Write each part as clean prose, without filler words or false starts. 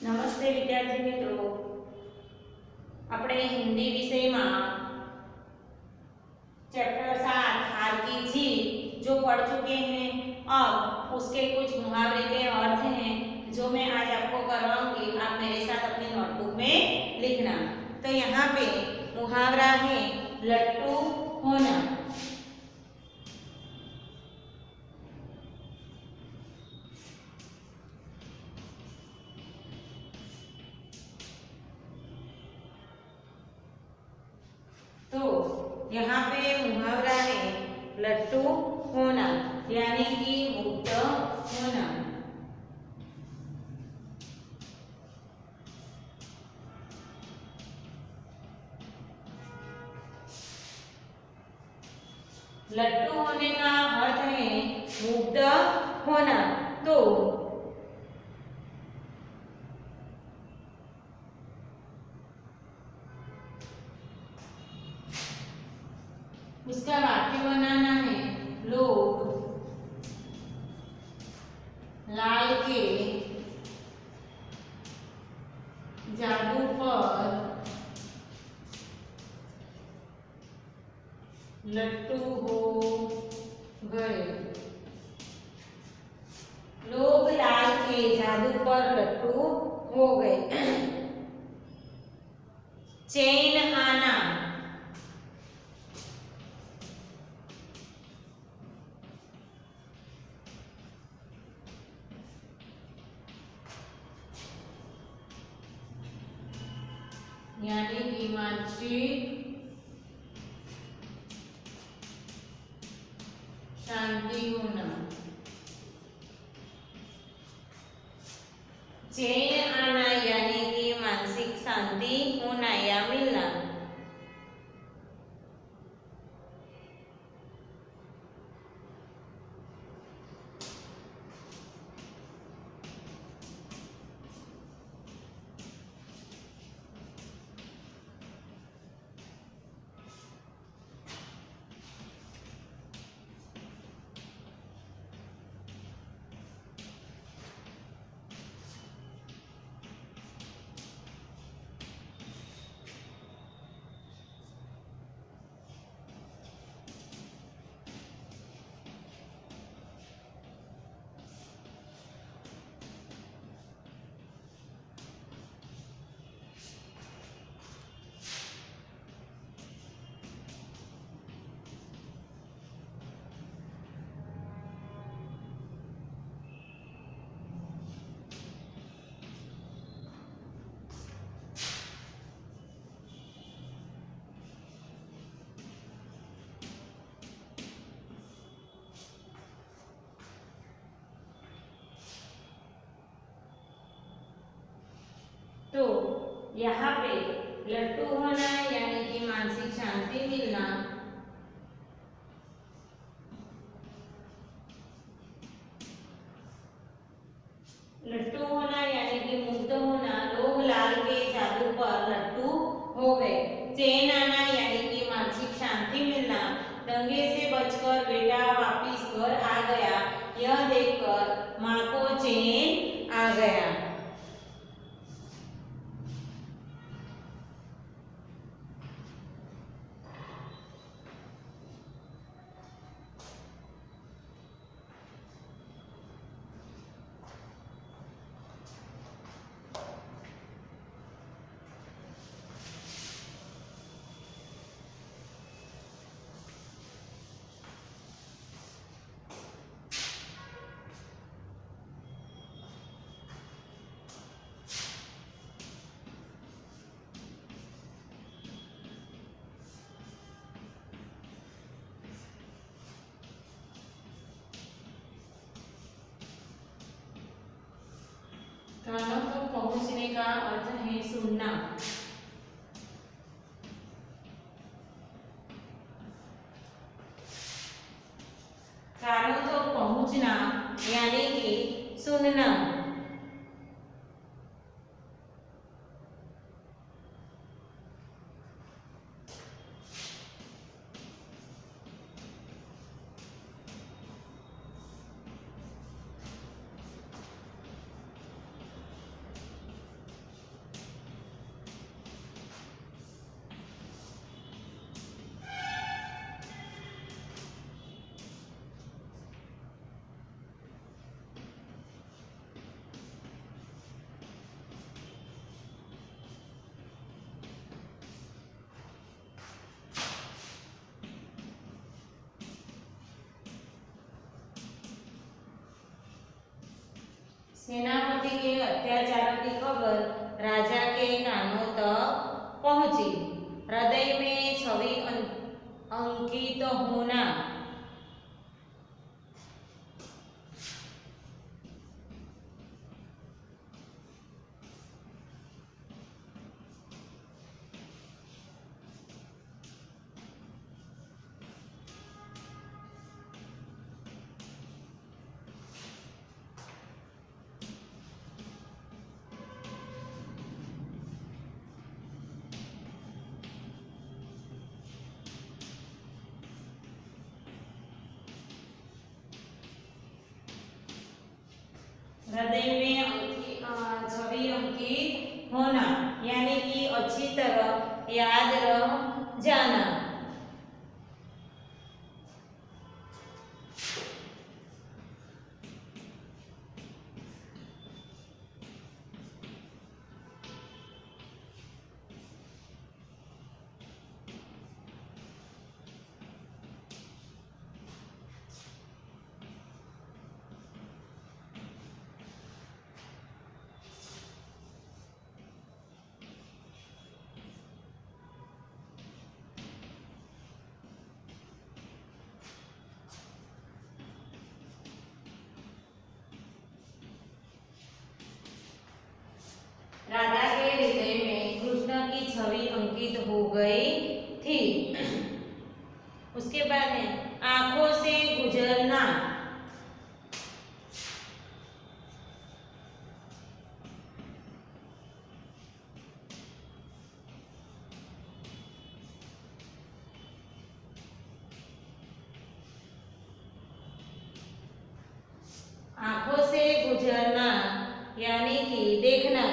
नमस्ते विद्यार्थी मित्रों, अपने हिंदी विषय में चैप्टर 7 हार की जीत जो पढ़ चुके हैं। अब उसके कुछ मुहावरे के अर्थ हैं जो मैं आज आपको करवाऊंगी। आप मेरे साथ अपनी नोटबुक में लिखना। तो यहाँ पे मुहावरा है लट्टू होना। तो यहाँ पे मुहावरा है लट्टू होना, यानी कि मुक्त होना। लट्टू होने का अर्थ है मुक्त होना। तो उसका वाक्य बनाना है, लोग लाल के जादू पर लट्टू हो गए। लोग लाल के जादू पर लट्टू हो गए। चैन आना, यानी कि मानसिक शांति होना। चैन आना यानी कि मानसिक शांति होना या मिलना। तो यहाँ पे लट्टू होना यानी कि मानसिक शांति मिलना। लट्टू होना यानी कि मुक्त होना। लोग लाल के जादू पर लट्टू हो गए। चैन आना यानी कि मानसिक शांति मिलना। दंगे से बचकर बेटा वापिस घर आ गया, यह देखकर माँ को चैन आ गया। कानों तक पहुंचने का अर्थ है सुनना। कानों तक पहुंचना यानी कि सुनना। सेनापति के अत्याचारों की खबर राजा के कानों तक पहुंची। हृदय में छवि अंकित होना। हृदय में छवि अंकित होना यानी कि अच्छी तरह याद रह जाना। राधा के हृदय में कृष्ण की छवि अंकित हो गई थी। उसके बाद है आंखों से गुजरना। आंखों से गुजरना यानी कि देखना।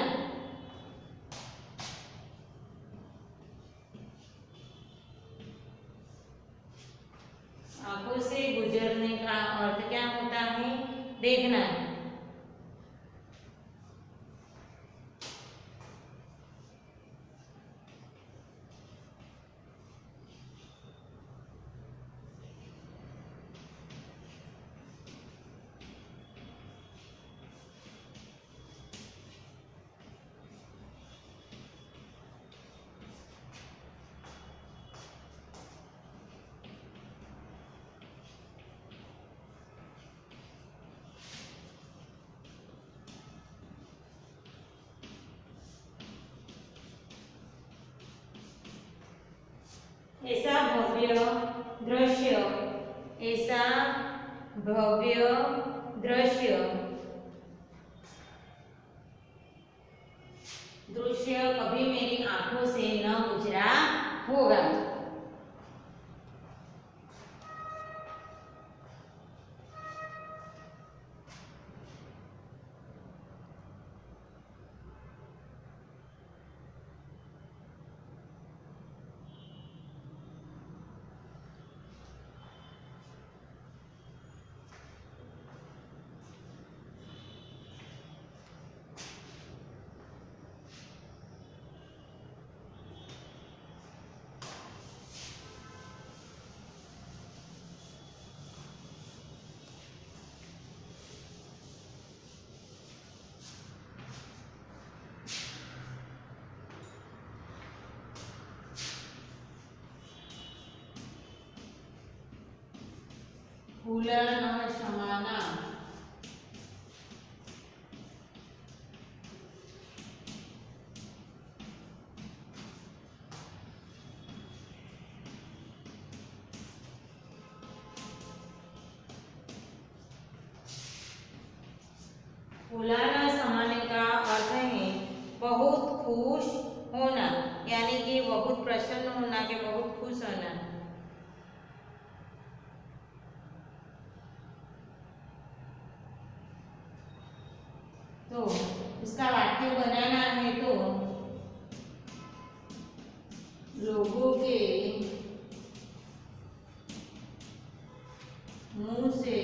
आंखों से गुजरने का अर्थ क्या होता है? देखना। ऐसा भव्य दृश्य, ऐसा भव्य दृश्य, दृश्य कभी मेरी आंखों से न गुजरा होगा। फूला न समाना। फूला न समाने का अर्थ है बहुत खुश होना यानी कि बहुत प्रसन्न होना के बहुत खुश होना। तो इसका वाक्य बनाना है तो लोगों के मुंह से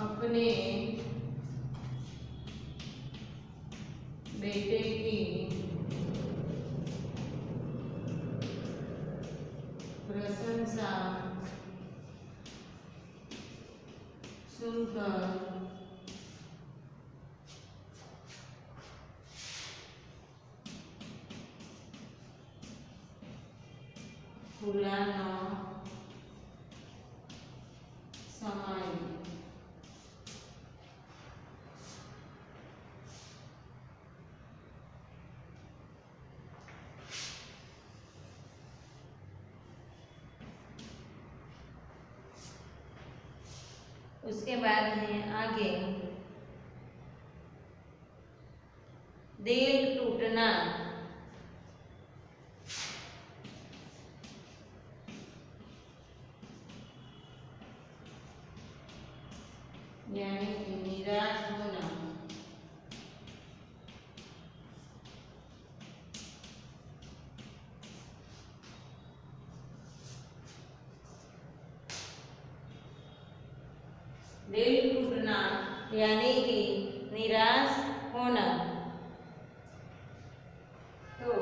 अपने बेटे की प्रशंसा सुघर फूलानो समय उसके बाद है आगे दिल टूटना यानी कि निराश होना। दिल टूटना यानी कि निराश होना। तो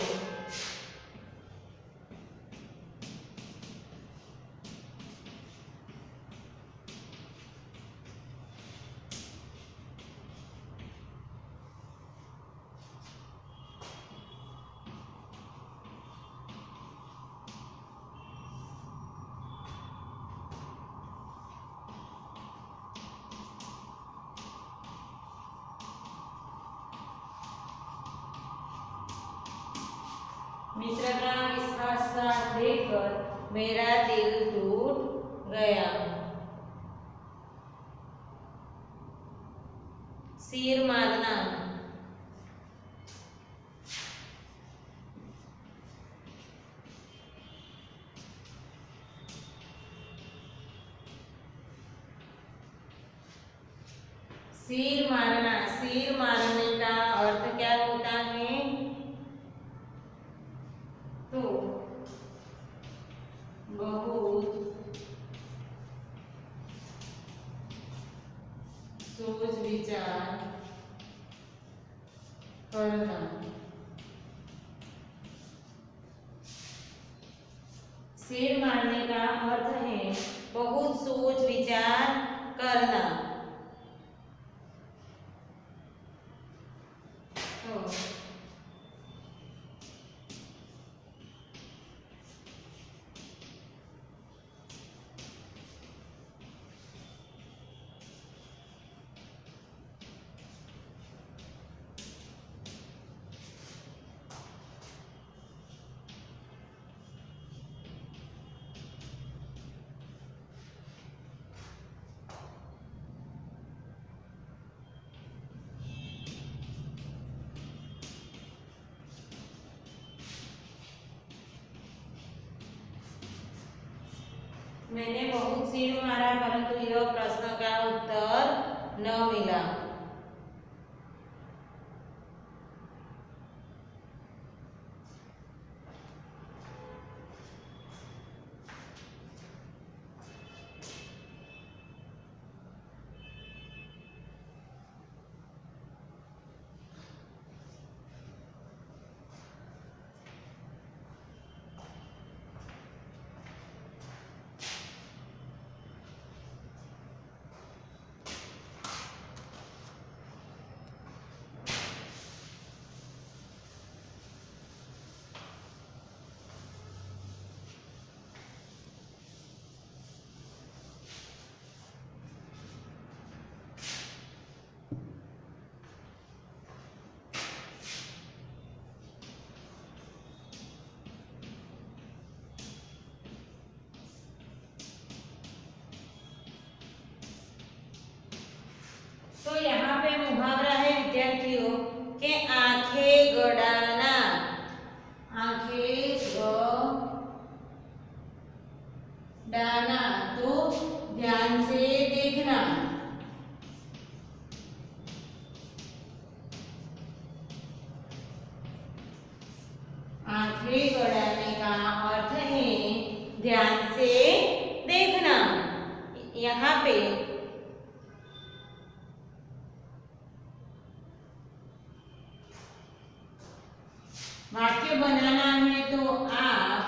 मित्र का विश्वासघात देखकर मेरा दिल टूट गया। सिर मारना सिर मारना, सिर मारने का अर्थ क्या होता है? तो बहुत सोच विचार करना। सिर मारने का अर्थ है बहुत सोच विचार करना। तो मैंने बहुत सिर मारा परंतु यह प्रश्न का उत्तर न मिला। तो यहाँ पे मुहावरा है विद्यार्थियों के आंखें गड़ाना। आंखें गड़ाना तो ध्यान से देखना। आंखें गड़ाने का अर्थ है ध्यान से देखना। यहाँ पे वाक्य बनाना है तो आप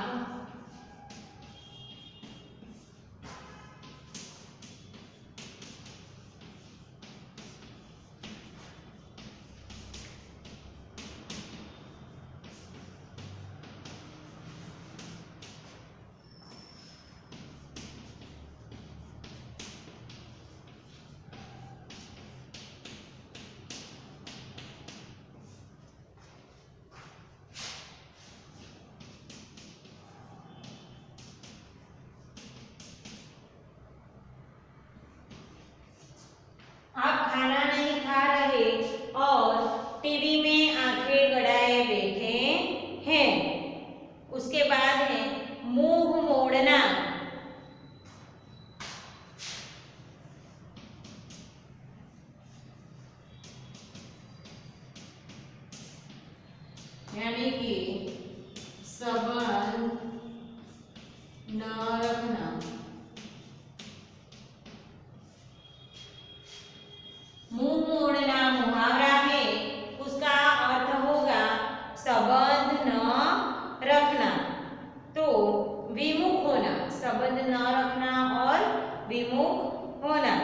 यानी कि संबंध न रखना। मुंह मोड़ना मुहावरा है, उसका अर्थ होगा संबंध न रखना, तो विमुख होना, संबंध न रखना और विमुख होना।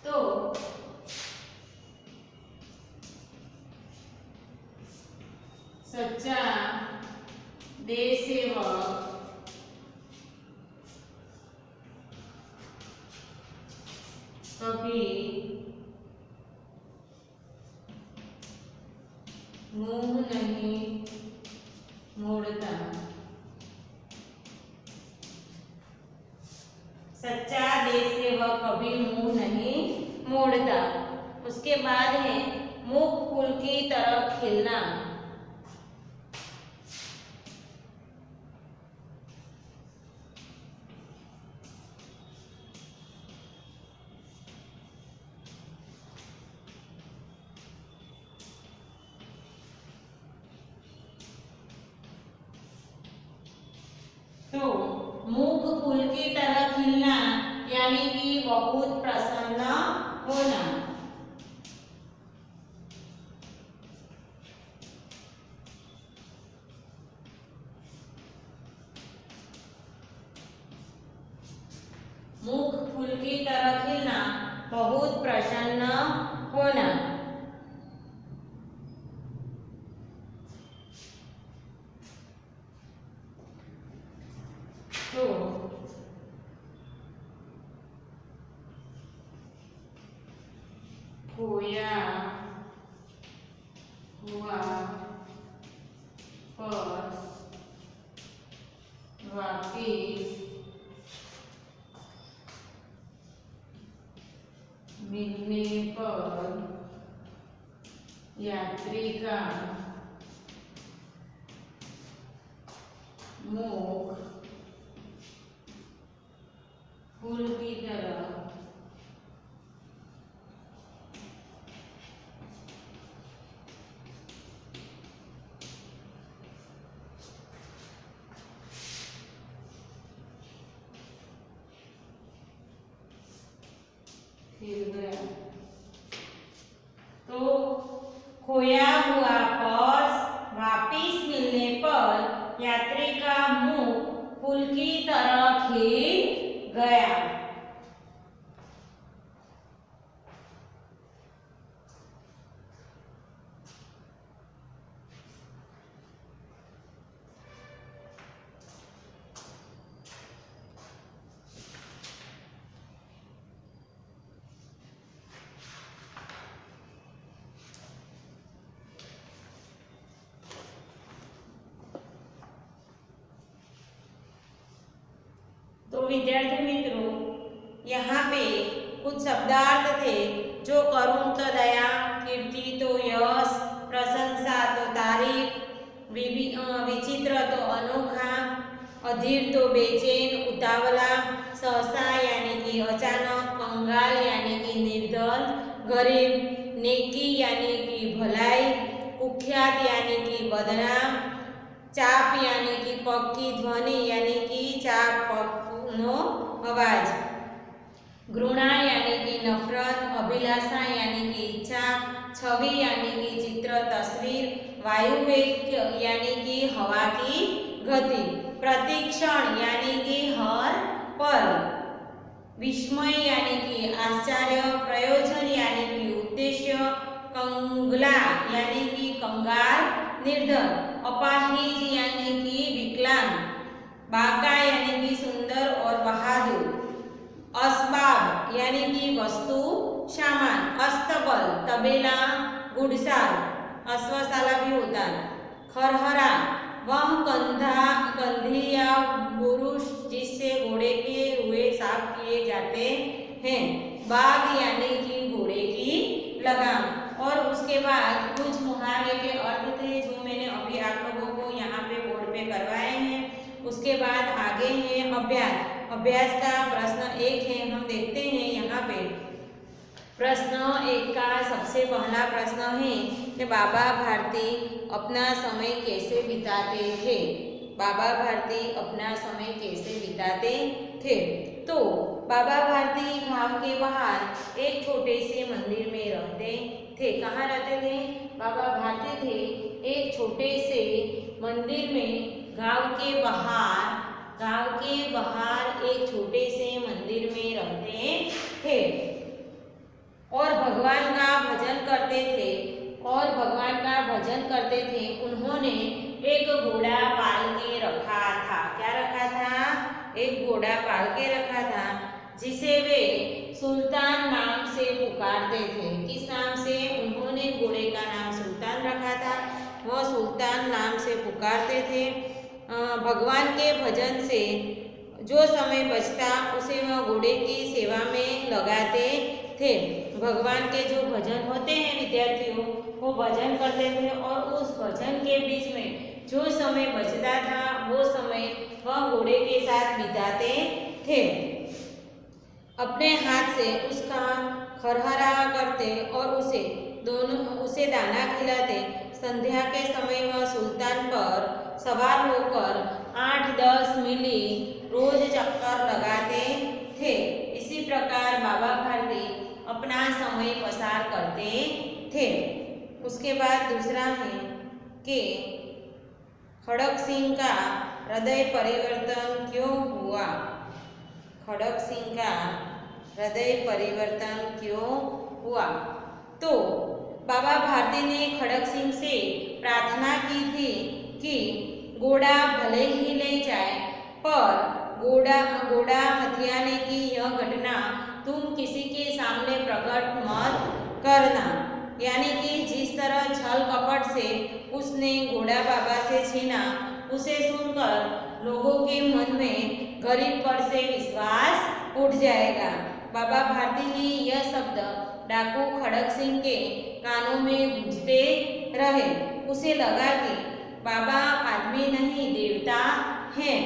तो सच्चा देश सेवक कभी मुंह नहीं मोड़ता। सच्चा देश सेवक कभी मुंह नहीं मोड़ता। उसके बाद है मुख फूल की तरह खिलना। तो मुख फूल की तरह खिलना यानी कि बहुत प्रसन्न होना। मुख फूल की तरह खिलना, बहुत प्रसन्न होना। तो खोया हुआ पर्स वापिस मिलने पर यात्री का मुख फूल की तरह खिल गया। तो खोया हुआ पर्स वापिस मिलने पर यात्री का मुंह फूल की तरह खिल गया। तो विद्यार्थी मित्रों, यहाँ पे कुछ शब्दार्थ थे जो करुण तो दया, कीर्ति तो यश, प्रशंसा तो तारीफ, विचित्र तो अनोखा, अधीर तो बेचैन उतावला, सहसा यानी कि अचानक, कंगाल यानी कि निर्धन गरीब, नेकी यानी कि भलाई, कुख्यात यानी कि बदनाम, चाप यानी कि पग की ध्वनि यानी कि चाप पगनो अवाज, घृणा यानी कि नफरत, अभिलाषा यानी कि इच्छा, छवि यानी कि चित्र तस्वीर, वायुवेग यानी कि हवा की गति, प्रतीक्षण यानी कि हर पल, विस्मय यानी कि आश्चर्य, प्रयोजन यानी कि उद्देश्य, कंगला यानी कि कंगाल निर्धन, अपाहिज यानी कि विकलांग, बाका यानी कि सुंदर और बहादुर, असबाब यानी कि वस्तु सामान, अस्तबल तबेला घुड़साल, अश्वशाला भी होता है, खरहरा वह कंधी या बुरुश जिससे घोड़े के हुए साफ किए जाते हैं, बाग यानी कि घोड़े की लगाम। और उसके बाद कुछ मुहावरे के अर्थ थे जो मैंने अभी आप लोगों को यहाँ पे बोर्ड पे करवाए हैं। उसके बाद आगे है अभ्यास। अभ्यास का प्रश्न 1 है, हम देखते हैं यहाँ पे। प्रश्न एक का सबसे पहला प्रश्न है कि बाबा भारती अपना समय कैसे बिताते थे। बाबा भारती अपना समय कैसे बिताते थे। तो बाबा भारती गांव के बाहर एक छोटे से मंदिर में रहते थे। कहाँ रहते थे? बाबा भारती थे एक छोटे से मंदिर में, गांव के बाहर एक छोटे से मंदिर में रहते थे और भगवान का भजन करते थे। उन्होंने एक घोड़ा पाल के रखा था। क्या रखा था? एक घोड़ा पाल के रखा था जिसे वे सुल्तान नाम से पुकारते थे। किस नाम से? उन्होंने घोड़े का नाम सुल्तान रखा था, वह सुल्तान नाम से पुकारते थे। भगवान के भजन से जो समय बचता उसे वह घोड़े की सेवा में लगाते थे। भगवान के जो भजन होते हैं विद्यार्थियों, वो भजन करते थे और उस भजन के बीच में जो समय बचता था वो समय वह घोड़े के साथ बिताते थे। अपने हाथ से उसका खरहरा करते और उसे दाना खिलाते। संध्या के समय वह सुल्तान पर सवार होकर 8-10 मीली रोज चक्कर लगाते थे। इसी प्रकार बाबा भारती अपना समय पसार करते थे। उसके बाद दूसरा है कि खड़क सिंह का हृदय परिवर्तन क्यों हुआ। खड़क सिंह का हृदय परिवर्तन क्यों हुआ? तो बाबा भारती ने खड़क सिंह से प्रार्थना की थी कि घोड़ा भले ही ले जाए पर घोड़ा हथियाने की यह घटना तुम किसी के सामने प्रकट मत करना। यानी कि जिस तरह छल कपट से उसने घोड़ा बाबा से छीना, उसे सुनकर लोगों के मन में गरीब पर से विश्वास उठ जाएगा। बाबा भारती की यह शब्द डाकू खड़क सिंह के कानों में गूंजते रहे। उसे लगा कि बाबा आदमी नहीं देवता हैं,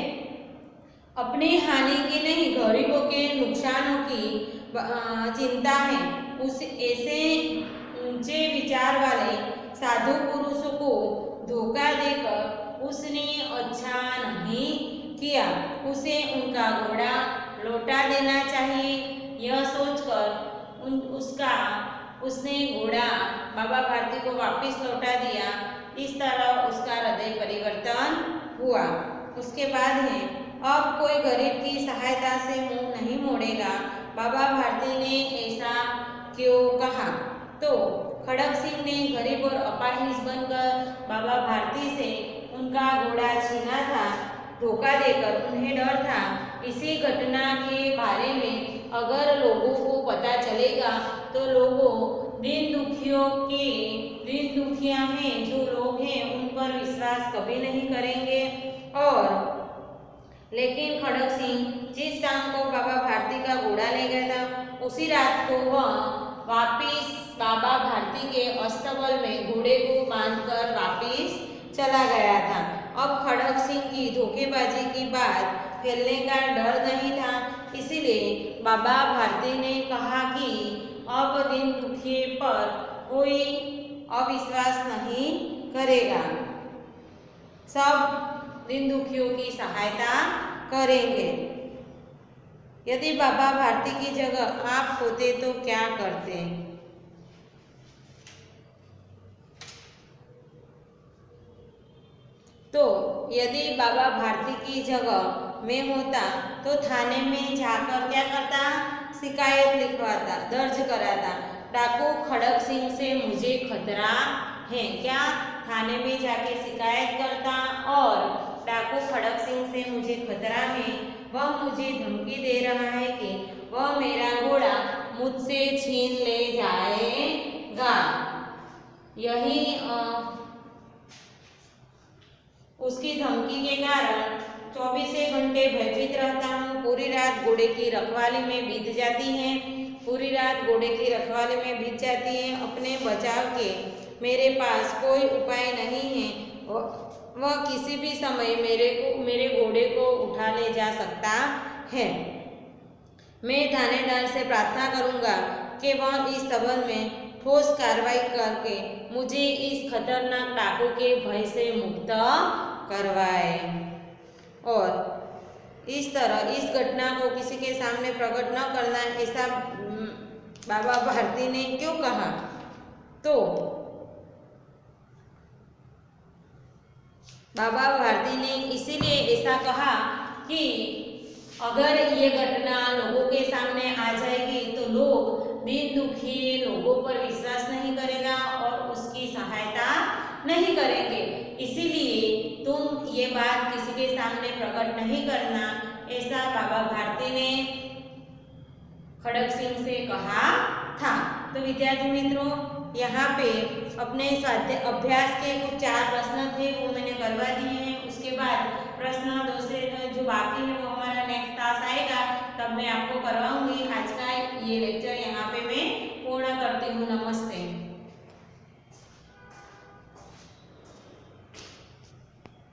अपनी हानि की नहीं गरीबों के नुकसानों की चिंता है। उस ऐसे ऊंचे विचार वाले साधु पुरुषों को धोखा देकर उसने अच्छा नहीं किया। उसे उनका घोड़ा लौटा देना चाहिए। यह सोचकर उसने घोड़ा बाबा भारती को वापस लौटा दिया। इस तरह उसका हृदय परिवर्तन हुआ। उसके बाद है अब कोई गरीब की सहायता से मुंह नहीं मोड़ेगा। बाबा भारती ने ऐसा क्यों कहा? तो खड़क सिंह ने गरीब और अपाहिज बनकर बाबा भारती से उनका घोड़ा छीना था। धोखा देकर उन्हें डर था इसी घटना के बारे में अगर लोगों को पता चलेगा तो लोगों दिन दुखिया हैं जो लोग हैं उन पर विश्वास कभी नहीं करेंगे। और लेकिन खड़क सिंह जिस शाम को बाबा भारती का घोड़ा ले गया था उसी रात को वह वापिस बाबा भारती के अस्तबल में घोड़े को बांधकर वापिस चला गया था। अब खड़क सिंह की धोखेबाजी की बात फैलने का डर नहीं था, इसीलिए बाबा भारती ने कहा कि अब दिन दुखिए पर कोई अविश्वास नहीं करेगा, सब दिन दुखियों की सहायता करेंगे। यदि बाबा भारती की जगह आप होते तो क्या करते? तो यदि बाबा भारती की जगह मैं होता तो थाने में जाकर क्या करता? शिकायत लिखवाता, दर्ज कराता। डाकू खड़क सिंह से मुझे खतरा है। क्या? थाने में जाके शिकायत करता और डाकू खड़क सिंह से मुझे खतरा है, वह मुझे धमकी दे रहा है कि वह मेरा घोड़ा मुझसे छीन ले जाएगा। यही उसकी धमकी के कारण 24 घंटे भयभीत रहता हूँ। पूरी रात घोड़े की रखवाली में बीत जाती है। अपने बचाव के मेरे पास कोई उपाय नहीं है। वह किसी भी समय मेरे घोड़े को उठा ले जा सकता है। मैं थानेदार से प्रार्थना करूंगा कि वह इस संबंध में ठोस कार्रवाई करके मुझे इस खतरनाक डाकू के भय से मुक्त करवाए। और इस तरह इस घटना को किसी के सामने प्रकट न करना, ऐसा बाबा भारती ने क्यों कहा? तो बाबा भारती ने इसीलिए ऐसा कहा कि अगर ये घटना लोगों के सामने आ जाएगी तो लोग दीन दुखी लोगों पर विश्वास नहीं करेगा और उसकी सहायता नहीं करेंगे। इसीलिए तुम ये बात किसी के सामने प्रकट नहीं करना, ऐसा बाबा भारती ने खड़ग सिंह से कहा था। तो विद्यार्थी मित्रों, यहाँ पे अपने स्वाध्याय अभ्यास के कुछ 4 प्रश्न थे वो मैंने करवा दिए हैं। उसके बाद प्रश्न 2 से जो बाकी है वो हमारा नेक्स्ट क्लास आएगा, तब मैं आपको करवाऊंगी। आज का ये लेक्चर यहाँ पे मैं पूर्ण करती हूँ। नमस्कार।